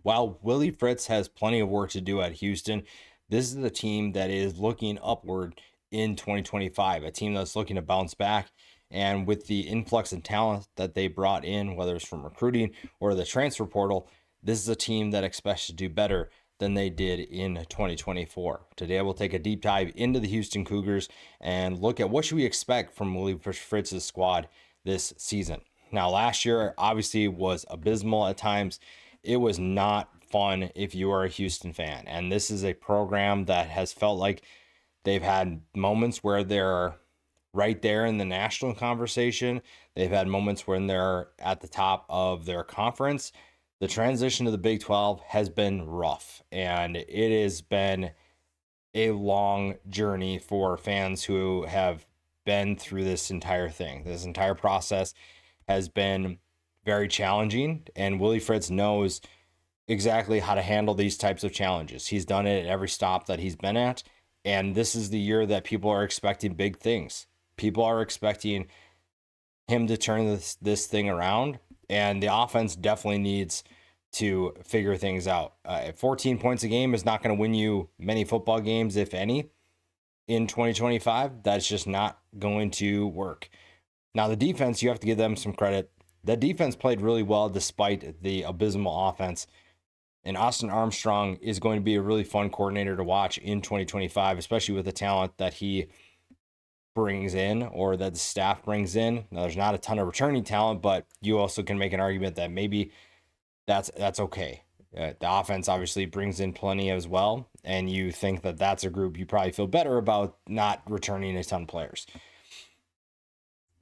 While Willie Fritz has plenty of work to do at Houston, this is the team that is looking upward in 2025, a team that's looking to bounce back. And with the influx of talent that they brought in, whether it's from recruiting or the transfer portal, this is a team that expects to do better than they did in 2024. Today, we'll take a deep dive into the Houston Cougars and look at what should we expect from Willie Fritz's squad this season. Now, last year obviously was abysmal at times. It was not fun if you are a Houston fan. And this is a program that has felt like they've had moments where they're right there in the national conversation. They've had moments when they're at the top of their conference. The transition to the Big 12 has been rough, and it has been a long journey for fans who have been through this entire thing. This entire process has been very challenging, and Willie Fritz knows exactly how to handle these types of challenges. He's done it at every stop that he's been at, and this is the year that people are expecting big things. People are expecting him to turn this thing around, and the offense definitely needs to figure things out. 14 points a game is not going to win you many football games, if any, in 2025. That's just not going to work. Now, the defense, you have to give them some credit. The defense played really well despite the abysmal offense. And Austin Armstrong is going to be a really fun coordinator to watch in 2025, especially with the talent that he brings in or that the staff brings in. Now, there's not a ton of returning talent, but you also can make an argument that maybe that's okay. The offense obviously brings in plenty as well, and you think that that's a group you probably feel better about not returning a ton of players.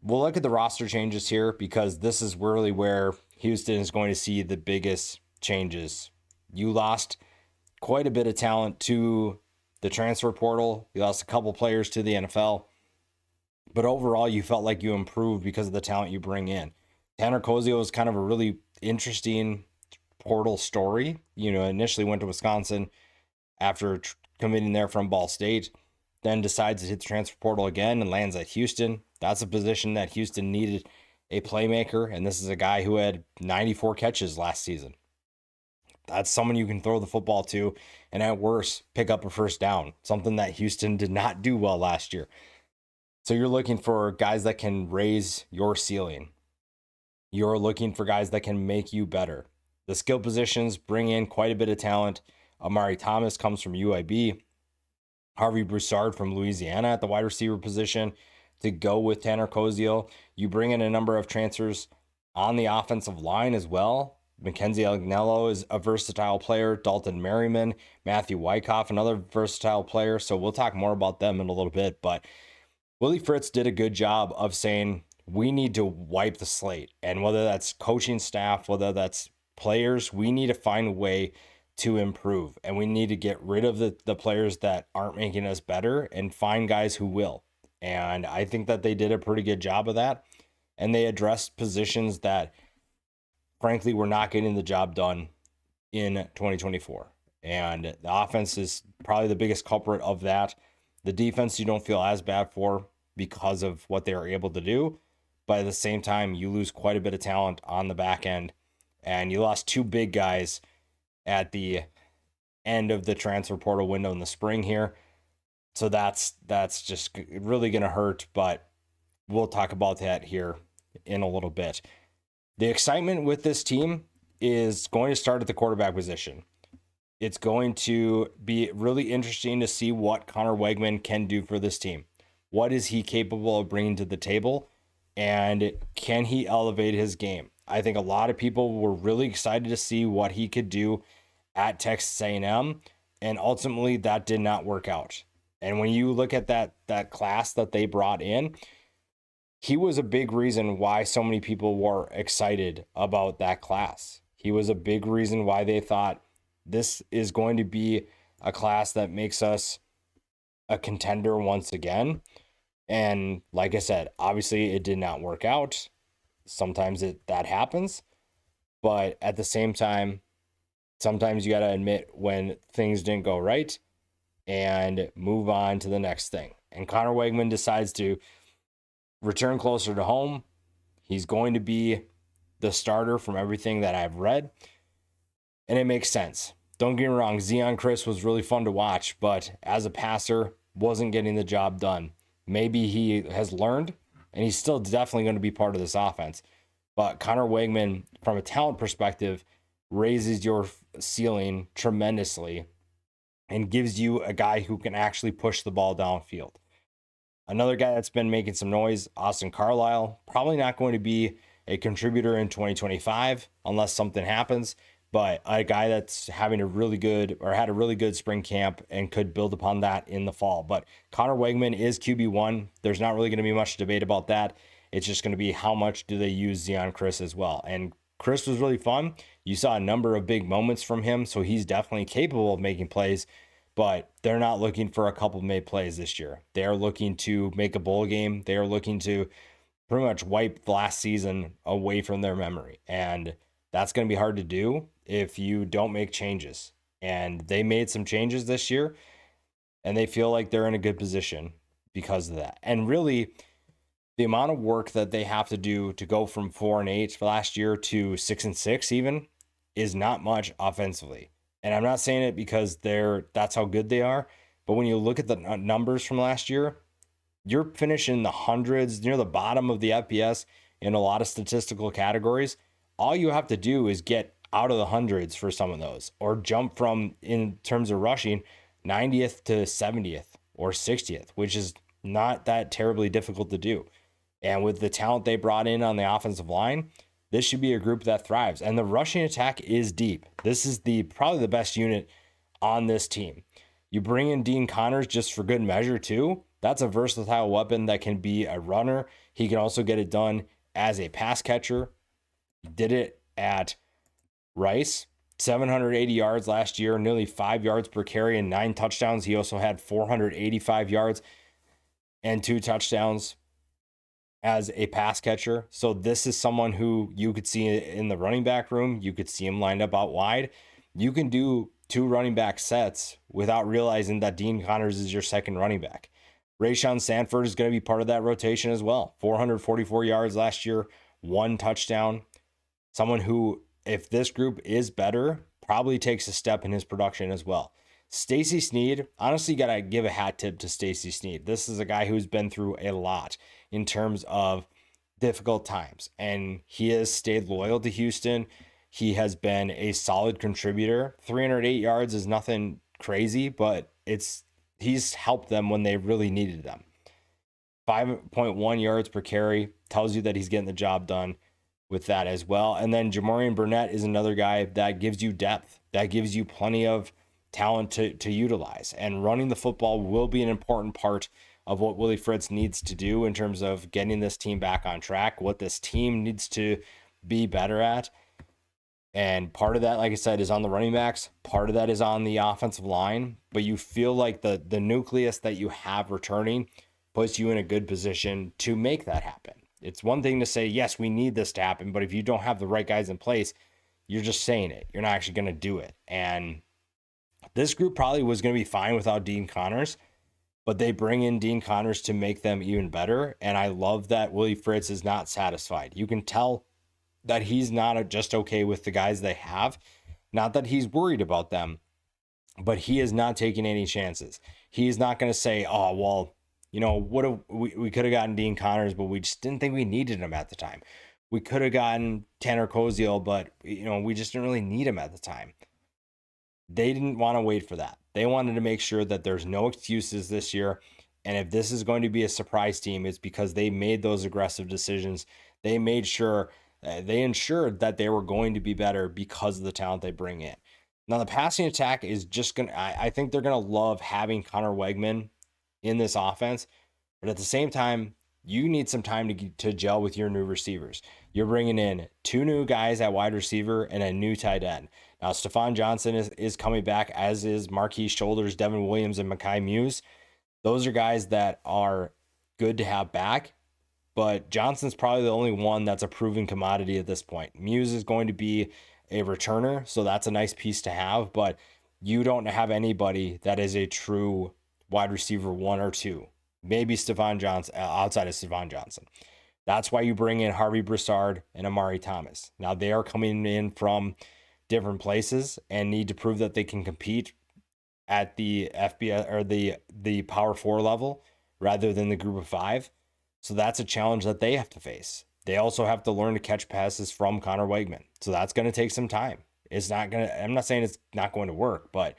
We'll look at the roster changes here because this is really where Houston is going to see the biggest changes. You lost quite a bit of talent to the transfer portal. You lost a couple players to the NFL. But overall, you felt like you improved because of the talent you bring in. Tanner Kozio was kind of a really interesting portal story. Initially went to Wisconsin after committing there from Ball State, then decides to hit the transfer portal again and lands at Houston. That's a position that Houston needed a playmaker, and this is a guy who had 94 catches last season. That's someone you can throw the football to, and at worst, pick up a first down, something that Houston did not do well last year. So you're looking for guys that can raise your ceiling. You're looking for guys that can make you better. The skill positions bring in quite a bit of talent. Amari Thomas comes from UIB. Harvey Broussard from Louisiana at the wide receiver position to go with Tanner Kozio. You bring in a number of transfers on the offensive line as well. Mackenzie Agnello is a versatile player. Dalton Merriman, Matthew Wyckoff, another versatile player. So we'll talk more about them in a little bit. But Willie Fritz did a good job of saying we need to wipe the slate. And whether that's coaching staff, whether that's players, we need to find a way to improve. And we need to get rid of the players that aren't making us better and find guys who will. And I think that they did a pretty good job of that. And they addressed positions that, frankly, were not getting the job done in 2024. And the offense is probably the biggest culprit of that. The defense you don't feel as bad for because of what they were able to do. But at the same time, you lose quite a bit of talent on the back end. And you lost two big guys at the end of the transfer portal window in the spring here. So that's just really going to hurt. But we'll talk about that here in a little bit. The excitement with this team is going to start at the quarterback position. It's going to be really interesting to see what Connor Wegman can do for this team. What is he capable of bringing to the table? And can he elevate his game? I think a lot of people were really excited to see what he could do at Texas A&M, and ultimately that did not work out. And when you look at that class that they brought in, he was a big reason why so many people were excited about that class. He was a big reason why they thought this is going to be a class that makes us a contender once again. And like I said, obviously it did not work out. Sometimes that happens. But at the same time, sometimes you got to admit when things didn't go right and move on to the next thing. And Connor Wegman decides to return closer to home. He's going to be the starter from everything that I've read. And it makes sense. Don't get me wrong, Xeon Chris was really fun to watch, but as a passer, wasn't getting the job done. Maybe he has learned, and he's still definitely going to be part of this offense. But Connor Wegman, from a talent perspective, raises your ceiling tremendously and gives you a guy who can actually push the ball downfield. Another guy that's been making some noise, Austin Carlisle, probably not going to be a contributor in 2025 unless something happens, but a guy that's having a really good or had a really good spring camp and could build upon that in the fall. But Connor Wegman is QB1. There's not really going to be much debate about that. It's just going to be how much do they use Xeon Chris as well. And Chris was really fun. You saw a number of big moments from him, so he's definitely capable of making plays, but they're not looking for a couple made plays this year. They're looking to make a bowl game. They're looking to pretty much wipe the last season away from their memory. And that's going to be hard to do if you don't make changes. And they made some changes this year, and they feel like they're in a good position because of that. And really, the amount of work that they have to do to go from 4-8 last year to 6-6 even is not much offensively. And I'm not saying it because that's how good they are, but when you look at the numbers from last year, you're finishing the hundreds, near the bottom of the FBS in a lot of statistical categories. All you have to do is get out of the hundreds for some of those, or jump from, in terms of rushing, 90th to 70th or 60th, which is not that terribly difficult to do. And with the talent they brought in on the offensive line, this should be a group that thrives. And the rushing attack is deep. This is probably the best unit on this team. You bring in Dean Connors just for good measure too. That's a versatile weapon that can be a runner. He can also get it done as a pass catcher. He did it at Rice, 780 yards last year, nearly 5 yards per carry and 9 touchdowns. He also had 485 yards and 2 touchdowns as a pass catcher. So this is someone who you could see in the running back room. You could see him lined up out wide. You can do 2 running back sets without realizing that Dean Connors is your second running back. Rayshawn Sanford is going to be part of that rotation as well. 444 yards last year, 1 touchdown. Someone who, if this group is better, probably takes a step in his production as well. Stacey Sneed, honestly, got to give a hat tip to Stacey Sneed. This is a guy who's been through a lot in terms of difficult times, and he has stayed loyal to Houston. He has been a solid contributor. 308 yards is nothing crazy, but he's helped them when they really needed them. 5.1 yards per carry tells you that he's getting the job done with that as well. And then Jamorian Burnett is another guy that gives you depth, that gives you plenty of talent to utilize. And running the football will be an important part of what Willie Fritz needs to do in terms of getting this team back on track, what this team needs to be better at. And part of that, like I said, is on the running backs. Part of that is on the offensive line. But you feel like the nucleus that you have returning puts you in a good position to make that happen. It's one thing to say, yes, we need this to happen, but if you don't have the right guys in place, you're just saying it. You're not actually going to do it. And this group probably was going to be fine without Dean Connors, but they bring in Dean Connors to make them even better. And I love that Willie Fritz is not satisfied. You can tell that he's not just okay with the guys they have. Not that he's worried about them, but he is not taking any chances. He's not going to say, oh, well, we could have gotten Dean Connors, but we just didn't think we needed him at the time. We could have gotten Tanner Koziel, but we just didn't really need him at the time. They didn't want to wait for that. They wanted to make sure that there's no excuses this year. And if this is going to be a surprise team, it's because they made those aggressive decisions. They made sure they ensured that they were going to be better because of the talent they bring in. Now, the passing attack is just going to, I think they're going to love having Connor Wegman in this offense. But at the same time, you need some time to gel with your new receivers. You're bringing in 2 new guys at wide receiver and a new tight end. Now, Stephon Johnson is coming back, as is Marquise Shoulders, Devin Williams, and Mekhi Muse. Those are guys that are good to have back, but Johnson's probably the only one that's a proven commodity at this point. Muse is going to be a returner, so that's a nice piece to have, but you don't have anybody that is a true wide receiver 1 or 2. Maybe Stephon Johnson, outside of Stephon Johnson. That's why you bring in Harvey Broussard and Amari Thomas. Now, they are coming in from different places and need to prove that they can compete at the FBS or the Power 4 level rather than the Group of 5. So that's a challenge that they have to face. They also have to learn to catch passes from Connor Wegman. So that's going to take some time. It's not going to, I'm not saying it's not going to work, but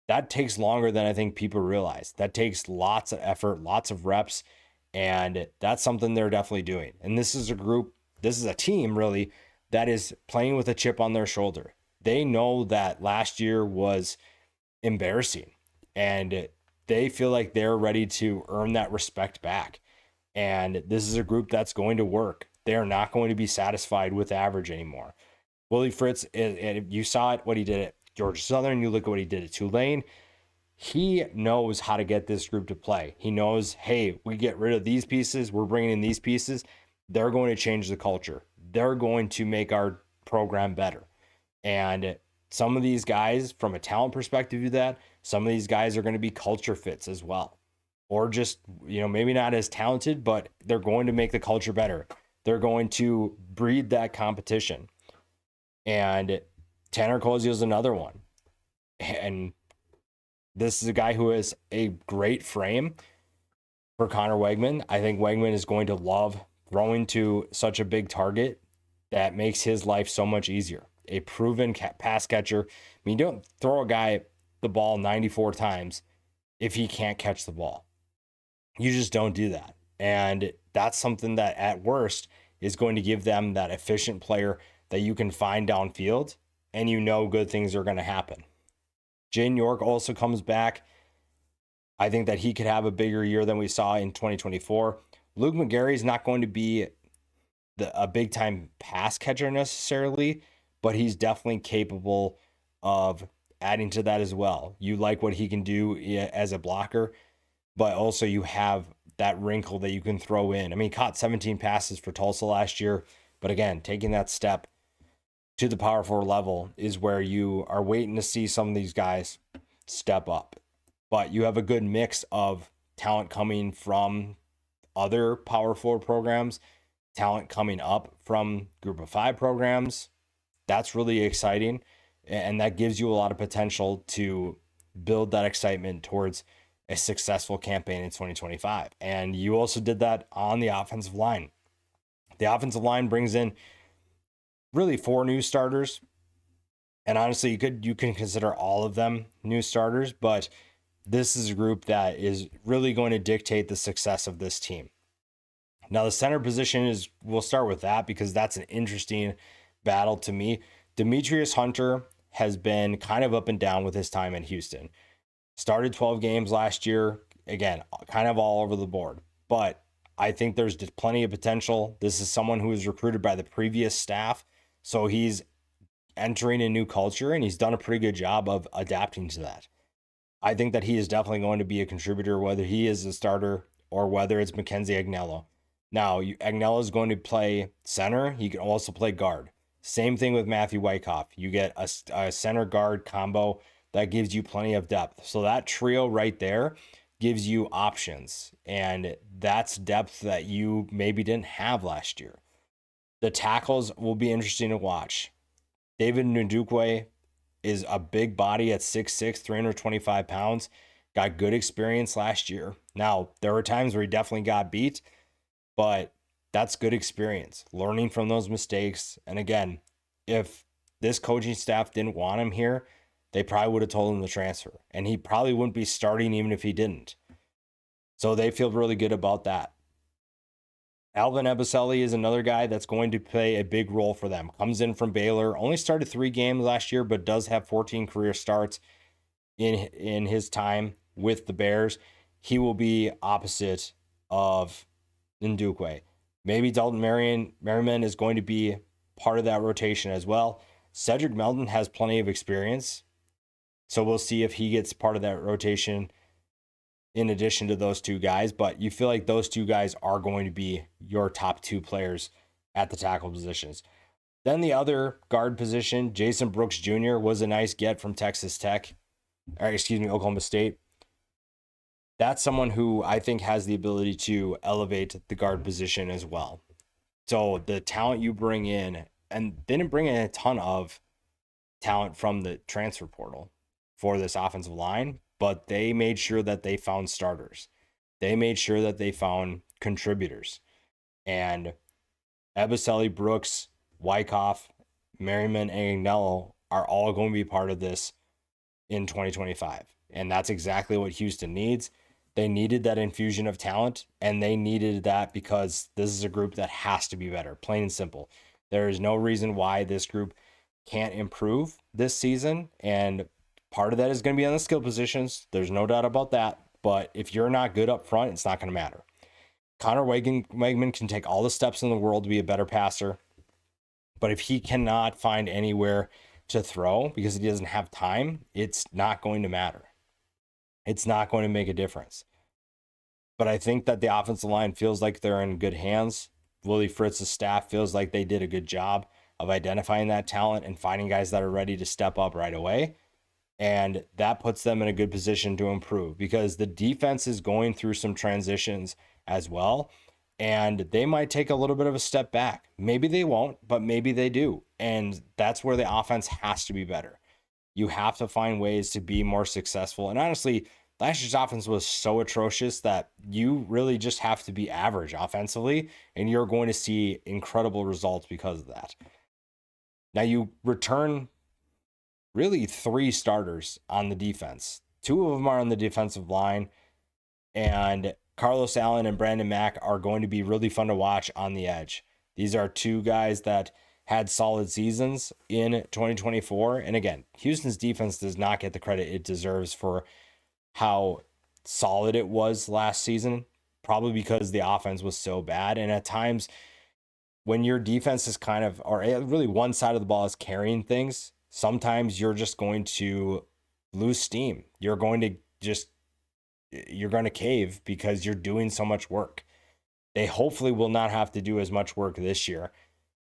that takes longer than I think people realize. That takes lots of effort, lots of reps, and that's something they're definitely doing. And this is a group, this is a team really that is playing with a chip on their shoulder. They know that last year was embarrassing, and they feel like they're ready to earn that respect back. And this is a group that's going to work. They are not going to be satisfied with average anymore. Willie Fritz, and you saw it, what he did at Georgia Southern. You look at what he did at Tulane. He knows how to get this group to play. He knows, hey, we get rid of these pieces. We're bringing in these pieces. They're going to change the culture. They're going to make our program better. And some of these guys, from a talent perspective, do that. Some of these guys are going to be culture fits as well. Or just, maybe not as talented, but they're going to make the culture better. They're going to breed that competition. And Tanner Kozio is another one. And this is a guy who has a great frame for Connor Wegman. I think Wegman is going to love throwing to such a big target that makes his life so much easier. A proven pass catcher. I mean, you don't throw a guy the ball 94 times if he can't catch the ball. You just don't do that. And that's something that at worst is going to give them that efficient player that you can find downfield, and good things are going to happen. Jaden York also comes back. I think that he could have a bigger year than we saw in 2024. Luke McGarry is not going to be a big time pass catcher necessarily, but he's definitely capable of adding to that as well. You like what he can do as a blocker, but also you have that wrinkle that you can throw in. I mean, he caught 17 passes for Tulsa last year, but again, taking that step to the Power 4 level is where you are waiting to see some of these guys step up. But you have a good mix of talent coming from other Power 4 programs, talent coming up from Group of 5 programs. That's really exciting, and that gives you a lot of potential to build that excitement towards a successful campaign in 2025. And you also did that on the offensive line. The offensive line brings in really 4 new starters. And honestly, you can consider all of them new starters, but this is a group that is really going to dictate the success of this team. Now, the center position we'll start with that because that's an interesting battle to me. Demetrius Hunter has been kind of up and down with his time in Houston. Started 12 games last year. Again, kind of all over the board. But I think there's plenty of potential. This is someone who was recruited by the previous staff. So he's entering a new culture, and he's done a pretty good job of adapting to that. I think that he is definitely going to be a contributor, whether he is a starter or whether it's Mackenzie Agnello. Now, Agnello is going to play center. He can also play guard. Same thing with Matthew Wyckoff. You get a center guard combo that gives you plenty of depth. So that trio right there gives you options, and that's depth that you maybe didn't have last year. The tackles will be interesting to watch. David Ndukwe is a big body at 6'6", 325 pounds. Got good experience last year. Now, there were times where he definitely got beat, but that's good experience. Learning from those mistakes. And again, if this coaching staff didn't want him here, they probably would have told him to transfer. And he probably wouldn't be starting even if he didn't. So they feel really good about that. Alvin Ebiselli is another guy that's going to play a big role for them. Comes in from Baylor. Only started 3 games last year, but does have 14 career starts in his time with the Bears. He will be opposite of Ndukwe. Maybe Dalton Merriman is going to be part of that rotation as well. Cedric Melton has plenty of experience, so we'll see if he gets part of that rotation in addition to those 2 guys. But you feel like those 2 guys are going to be your top 2 players at the tackle positions. Then the other guard position, Jason Brooks Jr. was a nice get from Oklahoma State. That's someone who I think has the ability to elevate the guard position as well. So the talent you bring in, and they didn't bring in a ton of talent from the transfer portal for this offensive line, but they made sure that they found starters. They made sure that they found contributors. And Abicelli, Brooks, Wyckoff, Merriman, and Agnello are all going to be part of this in 2025. And that's exactly what Houston needs. They needed that infusion of talent, and they needed that because this is a group that has to be better, plain and simple. There is no reason why this group can't improve this season. And part of that is going to be on the skill positions. There's no doubt about that. But if you're not good up front, it's not going to matter. Connor Wegman can take all the steps in the world to be a better passer. But if he cannot find anywhere to throw because he doesn't have time, it's not going to matter. It's not going to make a difference. But I think that the offensive line feels like they're in good hands. Willie Fritz's staff feels like they did a good job of identifying that talent and finding guys that are ready to step up right away. And that puts them in a good position to improve because the defense is going through some transitions as well. And they might take a little bit of a step back. Maybe they won't, but maybe they do. And that's where the offense has to be better. You have to find ways to be more successful. And honestly, last year's offense was so atrocious that you really just have to be average offensively, and you're going to see incredible results because of that. Now you return really 3 starters on the defense. 2 of them are on the defensive line, and Carlos Allen and Brandon Mack are going to be really fun to watch on the edge. These are 2 guys that had solid seasons in 2024. And again, Houston's defense does not get the credit it deserves for how solid it was last season, probably because the offense was so bad. And at times, when your defense is kind of, or really one side of the ball is carrying things, sometimes you're just going to lose steam. You're going to cave because you're doing so much work. They hopefully will not have to do as much work this year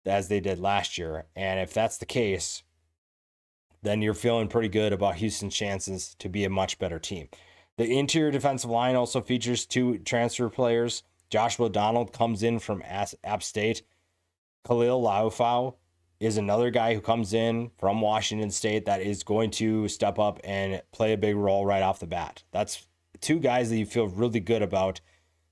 as they did last year. And if that's the case, then you're feeling pretty good about Houston's chances to be a much better team. The interior defensive line also features 2 transfer players. Joshua Donald comes in from App State. Khalil Laufau is another guy who comes in from Washington State that is going to step up and play a big role right off the bat. That's 2 guys that you feel really good about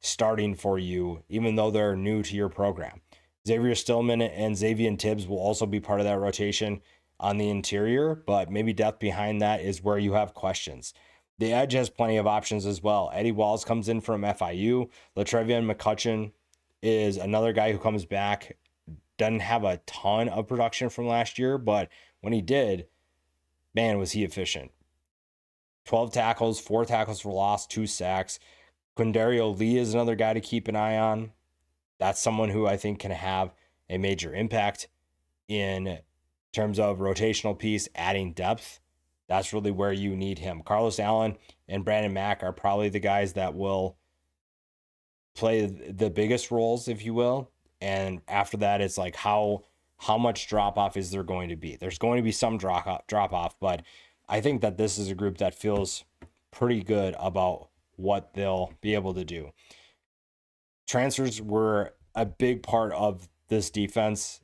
starting for you, even though they're new to your program. Xavier Stillman and Xavier Tibbs will also be part of that rotation on the interior, but maybe depth behind that is where you have questions. The edge has plenty of options as well. Eddie Walls comes in from FIU. Latrevian McCutcheon is another guy who comes back. Doesn't have a ton of production from last year, but when he did, man, was he efficient. 12 tackles, 4 tackles for loss, 2 sacks. Quindario Lee is another guy to keep an eye on. That's someone who I think can have a major impact in terms of rotational piece, adding depth. That's really where you need him. Carlos Allen and Brandon Mack are probably the guys that will play the biggest roles, if you will. And after that, it's like how much drop off is there going to be? There's going to be some drop off, but I think that this is a group that feels pretty good about what they'll be able to do. Transfers were a big part of this defense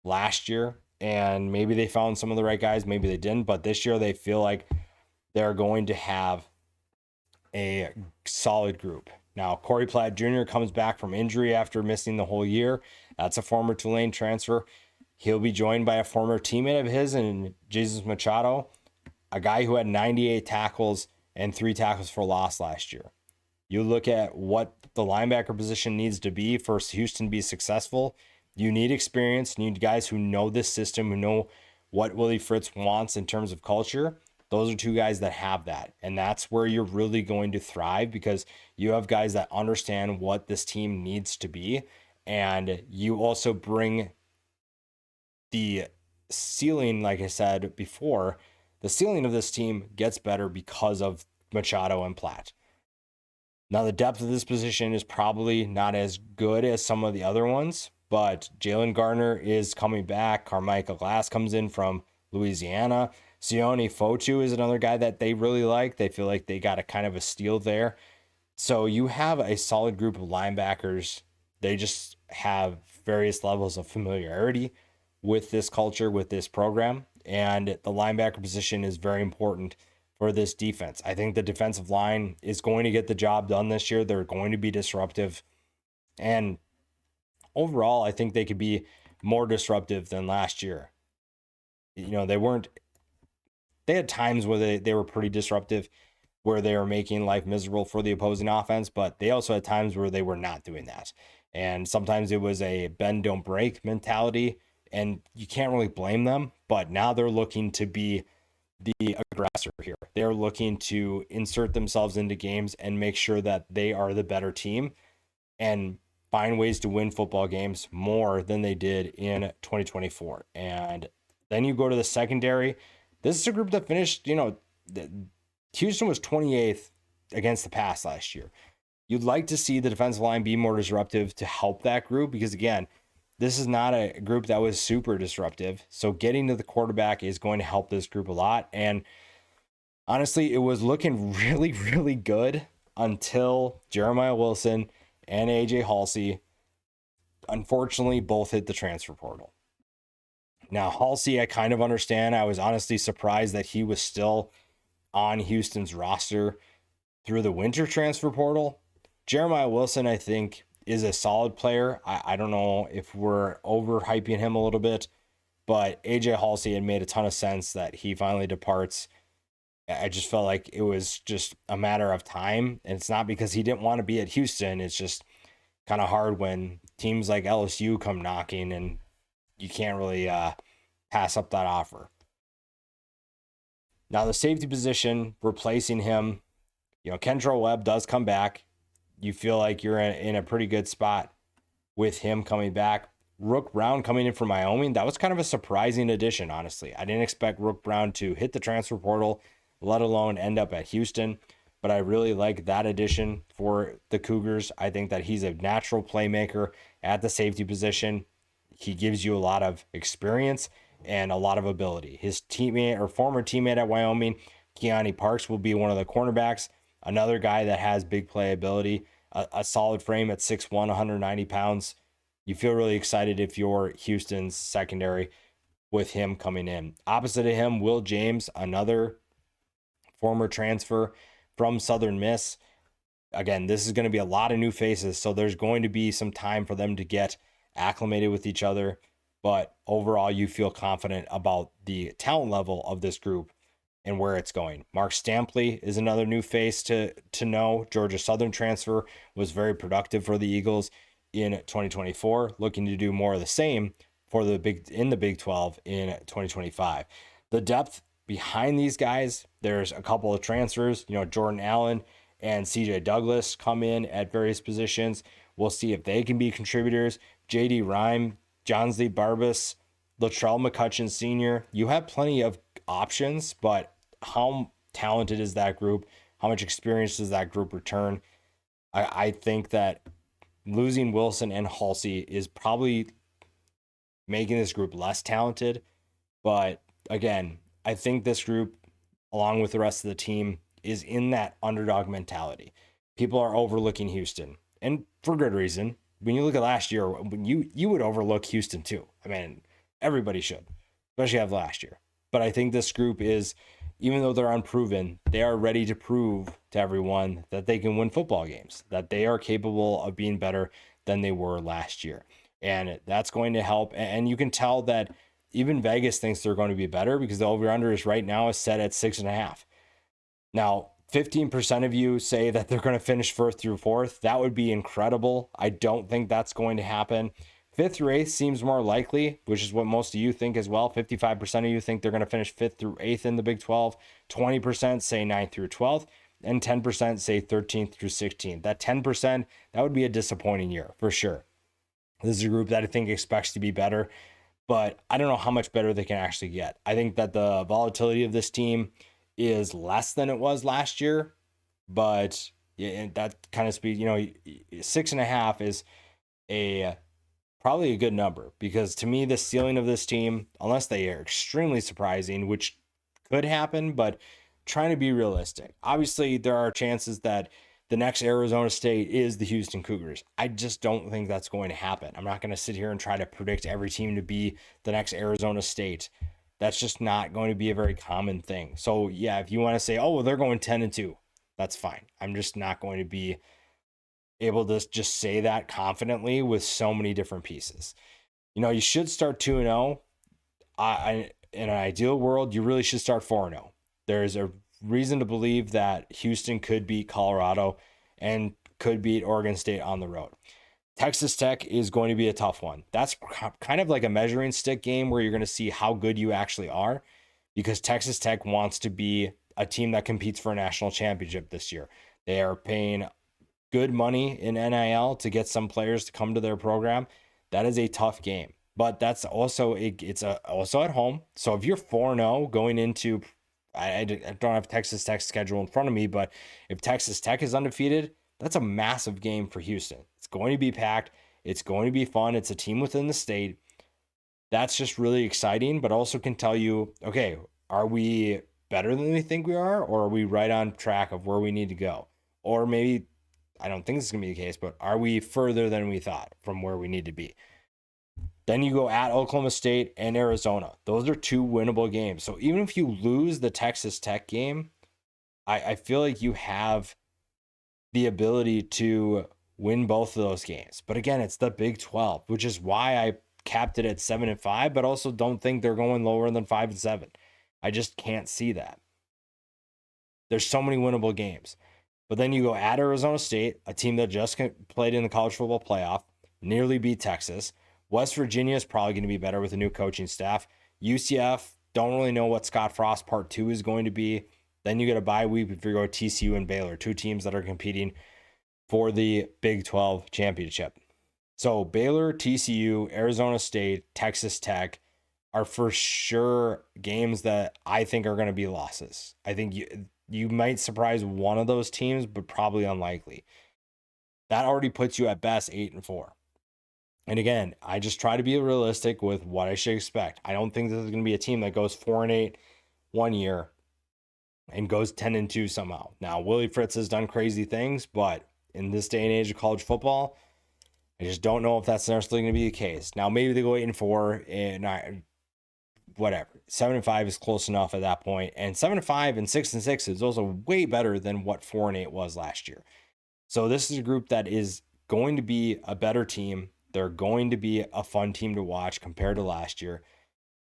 last year, and maybe they found some of the right guys, maybe they didn't, but this year they feel like they're going to have a solid group. Now, Corey Platt Jr. comes back from injury after missing the whole year. That's a former Tulane transfer. He'll be joined by a former teammate of his in Jesus Machado, a guy who had 98 tackles and 3 tackles for loss last year. You look at what the linebacker position needs to be for Houston to be successful. You need experience. You need guys who know this system, who know what Willie Fritz wants in terms of culture. Those are 2 guys that have that. And that's where you're really going to thrive because you have guys that understand what this team needs to be. And you also bring the ceiling, like I said before, the ceiling of this team gets better because of Machado and Platt. Now, the depth of this position is probably not as good as some of the other ones, but Jalen Gardner is coming back. Carmichael Glass comes in from Louisiana. Sione Fotu is another guy that they really like. They feel like they got a kind of a steal there. So you have a solid group of linebackers. They just have various levels of familiarity with this culture, with this program. and the linebacker position is very important for this defense. I think the defensive line is going to get the job done this year. They're going to be disruptive. And overall, I think they could be more disruptive than last year. They had times where they were pretty disruptive, where they were making life miserable for the opposing offense, but they also had times where they were not doing that. And sometimes it was a bend, don't break mentality, and you can't really blame them. But now they're looking to be the aggressor here. They're looking to insert themselves into games and make sure that they are the better team and find ways to win football games more than they did in 2024. And then you go to the secondary. This is a group that finished, Houston was 28th against the pass last year. You'd like to see the defensive line be more disruptive to help that group because, again, this is not a group that was super disruptive. So getting to the quarterback is going to help this group a lot. And honestly, it was looking really, really good until Jeremiah Wilson and AJ Halsey, unfortunately, both hit the transfer portal. Now, Halsey, I kind of understand. I was honestly surprised that he was still on Houston's roster through the winter transfer portal. Jeremiah Wilson, I think, is a solid player. I don't know if we're overhyping him a little bit, but AJ Halsey had made a ton of sense that he finally departs. I just felt like it was just a matter of time. And it's not because he didn't want to be at Houston. It's just kind of hard when teams like LSU come knocking and you can't really pass up that offer. Now, the safety position, replacing him, Kentrell Webb does come back. You feel like you're in a pretty good spot with him coming back. Rook Brown coming in from Wyoming, that was kind of a surprising addition, honestly. I didn't expect Rook Brown to hit the transfer portal, let alone end up at Houston. But I really like that addition for the Cougars. I think that he's a natural playmaker at the safety position. He gives you a lot of experience and a lot of ability. His teammate or former teammate at Wyoming, Keone Parks, will be one of the cornerbacks. Another guy that has big playability, a solid frame at 6'1", 190 pounds. You feel really excited if you're Houston's secondary with him coming in. Opposite of him, Will James, another former transfer from Southern Miss. Again, this is going to be a lot of new faces, so there's going to be some time for them to get acclimated with each other. But overall, you feel confident about the talent level of this group and where it's going. Mark Stampley is another new face to know. Georgia Southern transfer, was very productive for the Eagles in 2024, looking to do more of the same for the Big 12 in 2025. The depth behind these guys, there's a couple of transfers. Jordan Allen and CJ Douglas come in at various positions. We'll see if they can be contributors. JD Rhyme, Johnsley Barbas, Latrell McCutcheon Sr. You have plenty of options, but how talented is that group? How much experience does that group return? I think that losing Wilson and Halsey is probably making this group less talented. But again, I think this group, along with the rest of the team, is in that underdog mentality. People are overlooking Houston, and for good reason. When you look at last year, you would overlook Houston too. I mean, everybody should, especially after last year. But I think this group is, even though they're unproven, they are ready to prove to everyone that they can win football games, that they are capable of being better than they were last year. And that's going to help. And you can tell that even Vegas thinks they're going to be better because the over-under is right now is set at 6.5. Now, 15% of you say that they're going to finish first through fourth. That would be incredible. I don't think that's going to happen. Fifth through eighth seems more likely, which is what most of you think as well. 55% of you think they're going to finish fifth through eighth in the Big 12. 20% say 9th through 12th. And 10% say 13th through 16th. That 10%, that would be a disappointing year for sure. This is a group that I think expects to be better, but I don't know how much better they can actually get. I think that the volatility of this team is less than it was last year, but that kind of speaks, 6.5 is probably a good number, because to me, the ceiling of this team, unless they are extremely surprising, which could happen, but trying to be realistic. Obviously, there are chances that the next Arizona State is the Houston Cougars. I just don't think that's going to happen. I'm not going to sit here and try to predict every team to be the next Arizona State. That's just not going to be a very common thing. So yeah, if you want to say, oh, well, they're going 10-2, that's fine. I'm just not going to be able to just say that confidently with so many different pieces. You should start 2-0. In an ideal world, you really should start 4-0. There's a reason to believe that Houston could beat Colorado and could beat Oregon State on the road. Texas Tech is going to be a tough one. That's kind of like a measuring stick game where you're going to see how good you actually are, because Texas Tech wants to be a team that competes for a national championship this year. They are paying good money in NIL to get some players to come to their program. That is a tough game, but that's also also at home. So if you're 4-0 going into, I don't have Texas Tech's schedule in front of me, but if Texas Tech is undefeated, that's a massive game for Houston. It's going to be packed. It's going to be fun. It's a team within the state. That's just really exciting, but also can tell you, okay, are we better than we think we are, or are we right on track of where we need to go? Or maybe, I don't think this is going to be the case, but are we further than we thought from where we need to be? Then you go at Oklahoma State and Arizona. Those are 2 winnable games. So even if you lose the Texas Tech game, I feel like you have the ability to win both of those games. But again, it's the Big 12, which is why I capped it at 7-5, but also don't think they're going lower than 5-7. I just can't see that. There's so many winnable games. But then you go at Arizona State, a team that just played in the college football playoff, nearly beat Texas. West Virginia is probably going to be better with a new coaching staff. UCF, don't really know what Scott Frost Part 2 is going to be. Then you get a bye week if you go TCU and Baylor, 2 teams that are competing for the Big 12 championship. So Baylor, TCU, Arizona State, Texas Tech are for sure games that I think are going to be losses. I think you might surprise one of those teams, but probably unlikely. That already puts you at best 8-4. And again, I just try to be realistic with what I should expect. I don't think this is going to be a team that goes 4-8 one year and goes 10-2 somehow. Now, Willie Fritz has done crazy things, but in this day and age of college football, I just don't know if that's necessarily going to be the case. Now, maybe they go 8-4 and whatever. 7-5 is close enough at that point. And 7-5 and 6-6 is also way better than what 4-8 was last year. So this is a group that is going to be a better team. They're going to be a fun team to watch compared to last year.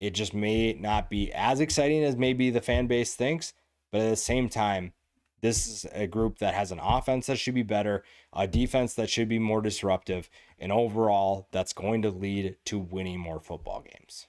It just may not be as exciting as maybe the fan base thinks, but at the same time, this is a group that has an offense that should be better, a defense that should be more disruptive, and overall, that's going to lead to winning more football games.